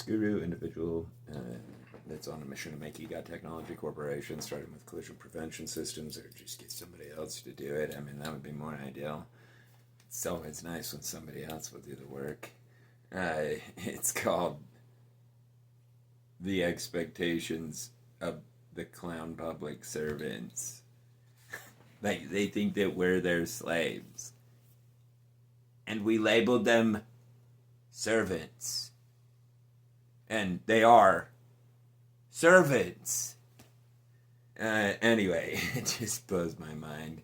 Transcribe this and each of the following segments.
guru individual that's on a mission to make EGOT technology corporation, starting with collision prevention systems, or just get somebody else to do it. I mean, that would be more ideal. It's always nice when somebody else will do the work. It's called The Expectations of the Clown Public Servants. Like, they think that we're their slaves. And we labeled them servants. And they are servants. Anyway, it just blows my mind.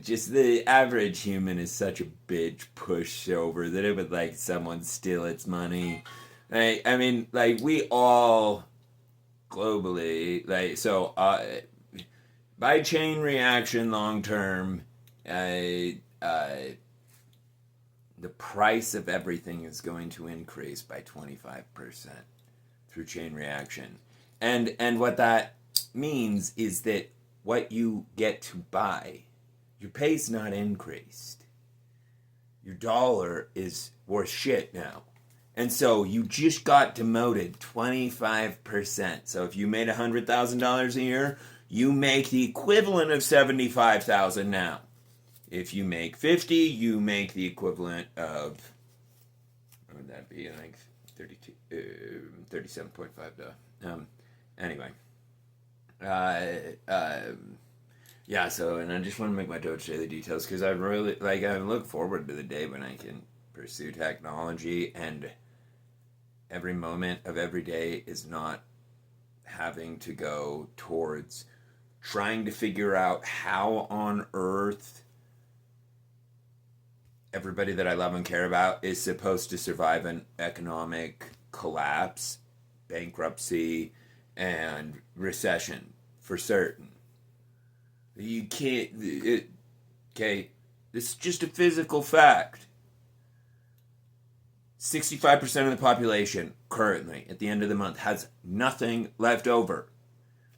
Just the average human is such a bitch pushover that it would like someone steal its money. Like, I mean, like, we all globally, like, so by chain reaction long term, the price of everything is going to increase by 25% through chain reaction. And what that means is that what you get to buy, your pay's not increased. Your dollar is worth shit now. And so you just got demoted 25%. So if you made $100,000 a year, you make the equivalent of $75,000 now. If you make 50, you make the equivalent of, what would that be, like 37.5 though. Anyway. Yeah, so, and I just want to make my DOGE Daily Details because I really, like, I look forward to the day when I can pursue technology and every moment of every day is not having to go towards trying to figure out how on earth everybody that I love and care about is supposed to survive an economic collapse, bankruptcy, and recession for certain. You can't, okay, this is just a physical fact. 65% of the population currently at the end of the month has nothing left over.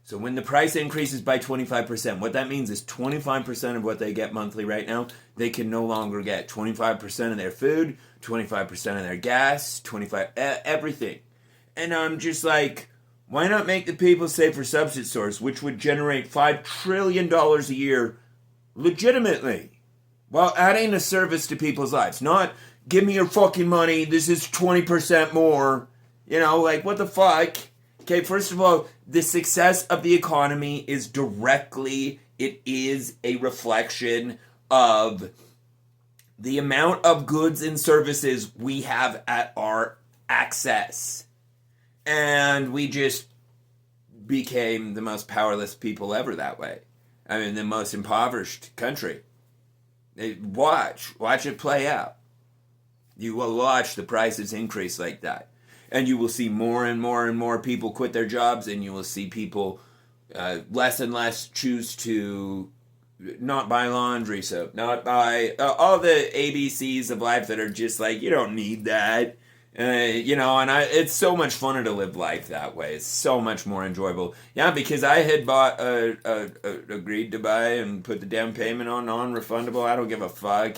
So when the price increases by 25%, what that means is 25% of what they get monthly right now, they can no longer get. 25% of their food, 25% of their gas, everything. And I'm just like, why not make the people save for substitute source, which would generate $5 trillion a year legitimately, while adding a service to people's lives? Not, give me your fucking money, this is 20% more. You know, like, what the fuck? Okay, first of all, the success of the economy is it is a reflection of the amount of goods and services we have at our access. And we just became the most powerless people ever that way. I mean, the most impoverished country. Watch it play out. You will watch the prices increase like that. And you will see more and more and more people quit their jobs, and you will see people less and less choose to not buy laundry soap, not buy all the ABCs of life that are just like, you don't need that. You know, and it's so much funner to live life that way. It's so much more enjoyable. Yeah, because I had agreed to buy and put the down payment on non-refundable. I don't give a fuck.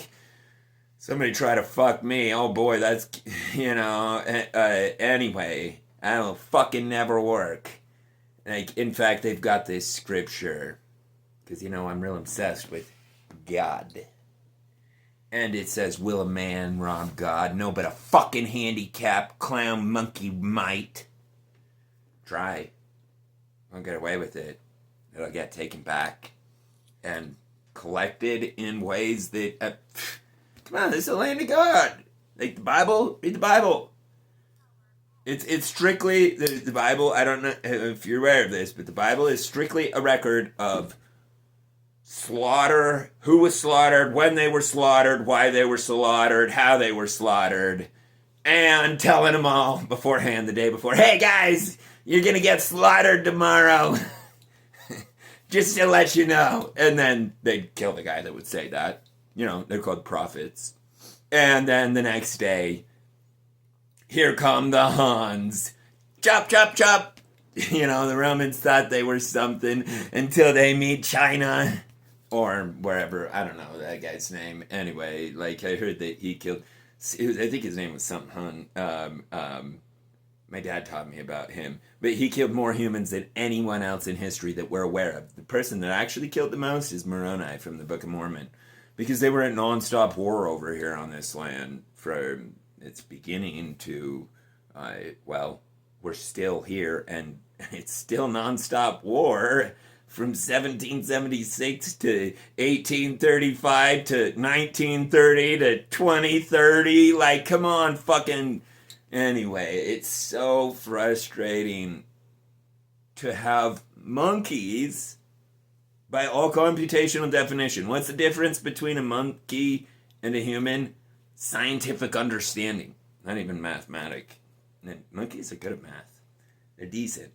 Somebody try to fuck me. Oh boy, that's, you know, anyway, that'll fucking never work. Like, in fact, they've got this scripture, because, you know, I'm real obsessed with God. And it says, will a man rob God? No, but a fucking handicapped clown monkey might. Try. Won't get away with it. It'll get taken back and collected in ways that... come on, this is the land of God. Like the Bible, read the Bible. It's strictly, the Bible, I don't know if you're aware of this, but the Bible is strictly a record of slaughter, who was slaughtered, when they were slaughtered, why they were slaughtered, how they were slaughtered, and telling them all beforehand, the day before, hey guys, you're gonna get slaughtered tomorrow. Just to let you know. And then they'd kill the guy that would say that. You know, they're called prophets. And then the next day, here come the Huns. Chop, chop, chop. You know, the Romans thought they were something until they meet China. Or wherever, I don't know that guy's name. Anyway, like I heard that he killed, I think his name was something Hun. My dad taught me about him. But he killed more humans than anyone else in history that we're aware of. The person that actually killed the most is Moroni from the Book of Mormon. Because they were at non-stop war over here on this land from its beginning to, well, we're still here, and it's still non-stop war from 1776 to 1835 to 1930 to 2030. Like, come on, fucking... Anyway, it's so frustrating to have monkeys by all computational definition. What's the difference between a monkey and a human? Scientific understanding, not even mathematic. And monkeys are good at math. They're decent.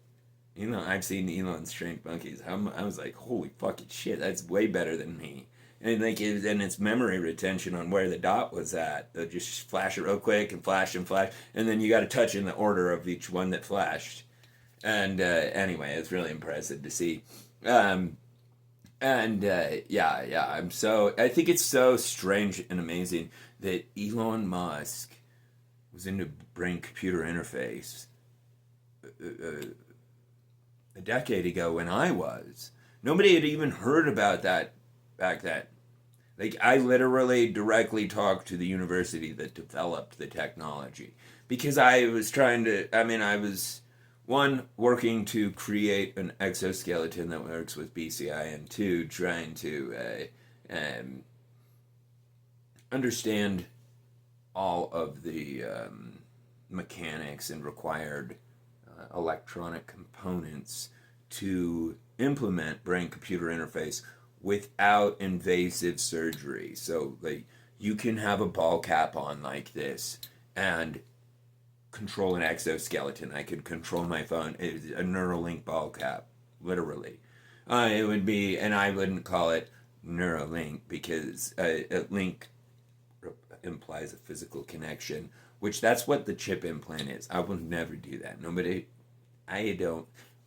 You know, I've seen Elon's trained monkeys. I was like, holy fucking shit, that's way better than me. And like, and it's memory retention on where the dot was at. They'll just flash it real quick and flash, and then you got to touch in the order of each one that flashed. And anyway, it's really impressive to see. I think it's so strange and amazing that Elon Musk was into brain-computer interface a decade ago when I was. Nobody had even heard about that back then. Like, I literally directly talked to the university that developed the technology because I was working to create an exoskeleton that works with BCI, and two, trying to understand all of the mechanics and required electronic components to implement brain-computer interface without invasive surgery. So, like, you can have a ball cap on like this and control an exoskeleton. I could control my phone. It's a Neuralink ball cap, literally. It would be, and I wouldn't call it Neuralink because a link implies a physical connection, which that's what the chip implant is. I would never do that.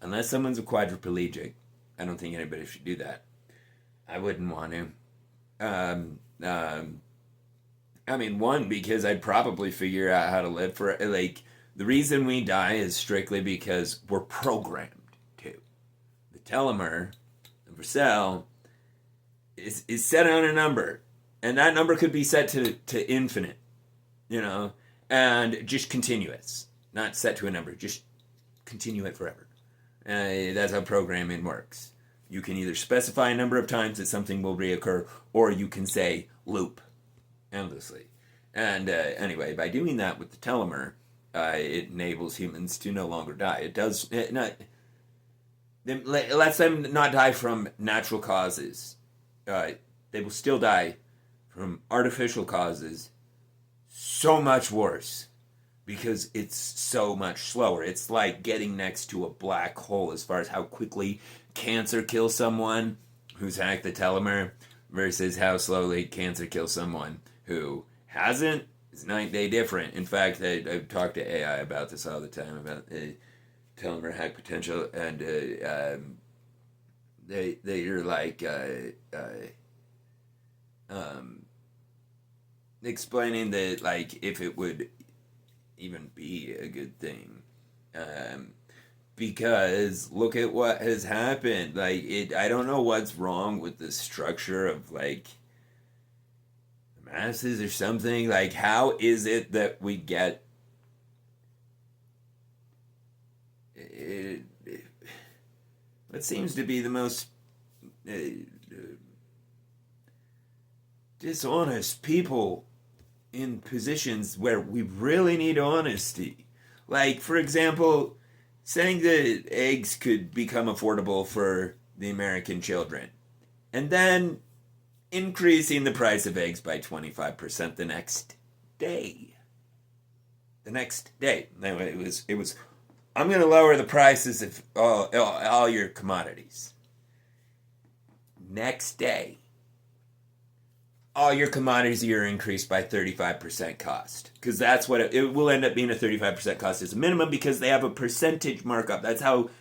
Unless someone's a quadriplegic, I don't think anybody should do that. I wouldn't want to. One, because I'd probably figure out how to live for it. Like, the reason we die is strictly because we're programmed to. The telomere, the cell, is set on a number. And that number could be set to infinite, and just continuous. Not set to a number, just continue it forever. That's how programming works. You can either specify a number of times that something will reoccur, or you can say loop endlessly. And anyway, by doing that with the telomere, it enables humans to no longer die. It lets them not die from natural causes. They will still die from artificial causes, so much worse, because it's so much slower. It's like getting next to a black hole as far as how quickly cancer kills someone who's hacked the telomere versus how slowly cancer kills someone who hasn't. It's night and day different. In fact, I've talked to AI about this all the time, about the telomere hack potential, and they're like explaining that, like, if it would even be a good thing, because look at what has happened. Like, I don't know what's wrong with the structure of, like, the masses or something. Like, how is it that we get what seems to be the most dishonest people in positions where we really need honesty? Like, for example, saying that eggs could become affordable for the American children, and then increasing the price of eggs by 25% the next day. It was I'm going to lower the prices of all your commodities. Next day, all your commodities are increased by 35% cost. Because that's what it will end up being. A 35% cost as a minimum, because they have a percentage markup. That's how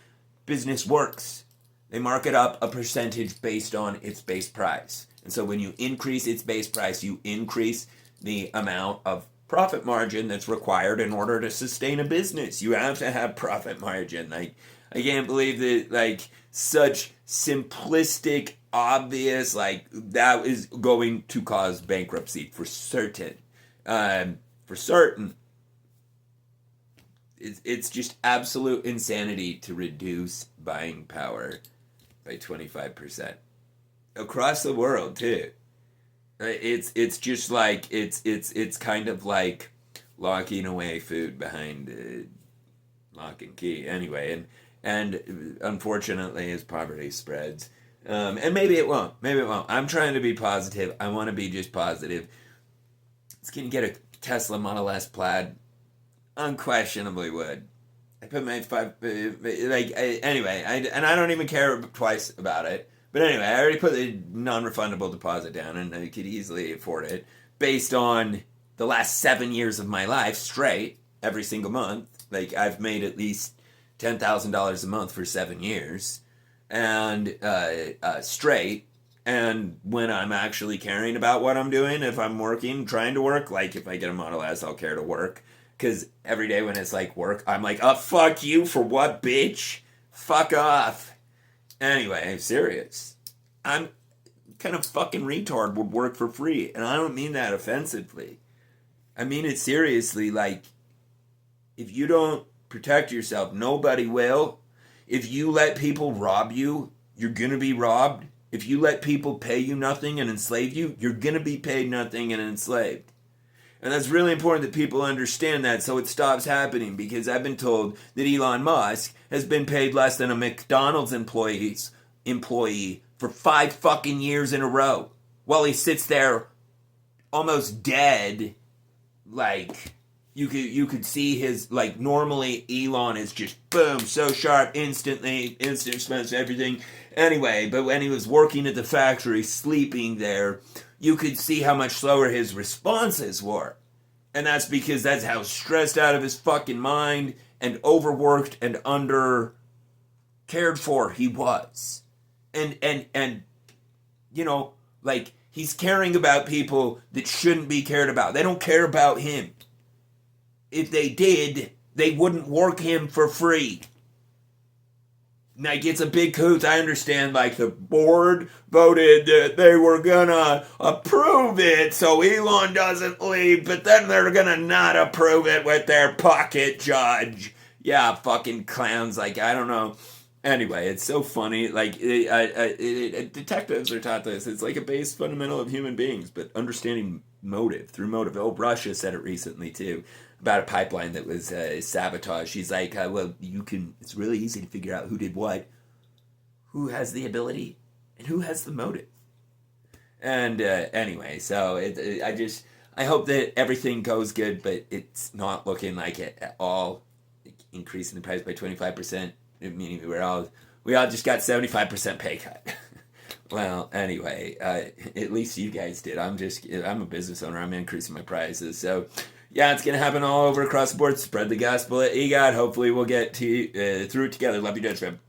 business works. They mark it up a percentage based on its base price. And so when you increase its base price, you increase the amount of profit margin that's required in order to sustain a business. You have to have profit margin. Like, I can't believe that, like, such simplistic, obvious, like, that is going to cause bankruptcy for certain. For certain. It's just absolute insanity to reduce buying power by 25%. Across the world, too. It's just like, it's kind of like locking away food behind lock and key. Anyway, and unfortunately, as poverty spreads, and maybe it won't. I'm trying to be positive. I want to be just positive. It's going to get a Tesla Model S Plaid. Unquestionably would. I put my anyway, I don't even care twice about it. But anyway, I already put the non-refundable deposit down, and I could easily afford it based on the last 7 years of my life straight, every single month. Like, I've made at least $10,000 a month for 7 years, and straight. And when I'm actually caring about what I'm doing, if I'm working, trying to work, like if I get a Model S, I'll care to work. Because every day when it's like work, I'm like, oh, fuck you for what, bitch? Fuck off. Anyway, I'm serious. I'm kind of fucking retard would work for free. And I don't mean that offensively. I mean it seriously. Like, if you don't protect yourself, nobody will. If you let people rob you, you're going to be robbed. If you let people pay you nothing and enslave you, you're going to be paid nothing and enslaved. And that's really important that people understand that so it stops happening, because I've been told that Elon Musk has been paid less than a McDonald's employee for 5 fucking years in a row while he sits there almost dead. Like, you could see his, like, normally Elon is just boom, so sharp, instant expense, everything. Anyway, but when he was working at the factory, sleeping there, you could see how much slower his responses were. And that's because that's how stressed out of his fucking mind and overworked and under cared for he was. And you know, like, he's caring about people that shouldn't be cared about. They don't care about him. If they did, they wouldn't work him for free. Like, it's a big hoot. I understand, like, the board voted that they were gonna approve it so Elon doesn't leave, but then they're gonna not approve it with their pocket judge. Yeah, fucking clowns. Like, I don't know. Anyway, it's so funny. Like, detectives are taught this. It's like a base fundamental of human beings, but understanding motive, through motive. Oh, Russia said it recently, too, about a pipeline that was sabotaged. She's like, well, it's really easy to figure out who did what, who has the ability, and who has the motive. And anyway, so I hope that everything goes good, but it's not looking like it at all. Increasing the price by 25%, meaning we all just got 75% pay cut. Well, anyway, at least you guys did. I'm a business owner. I'm increasing my prices. So, yeah, it's going to happen all over across the board. Spread the gospel at EGOT. Hopefully we'll get through it together. Love you, Dutch fam.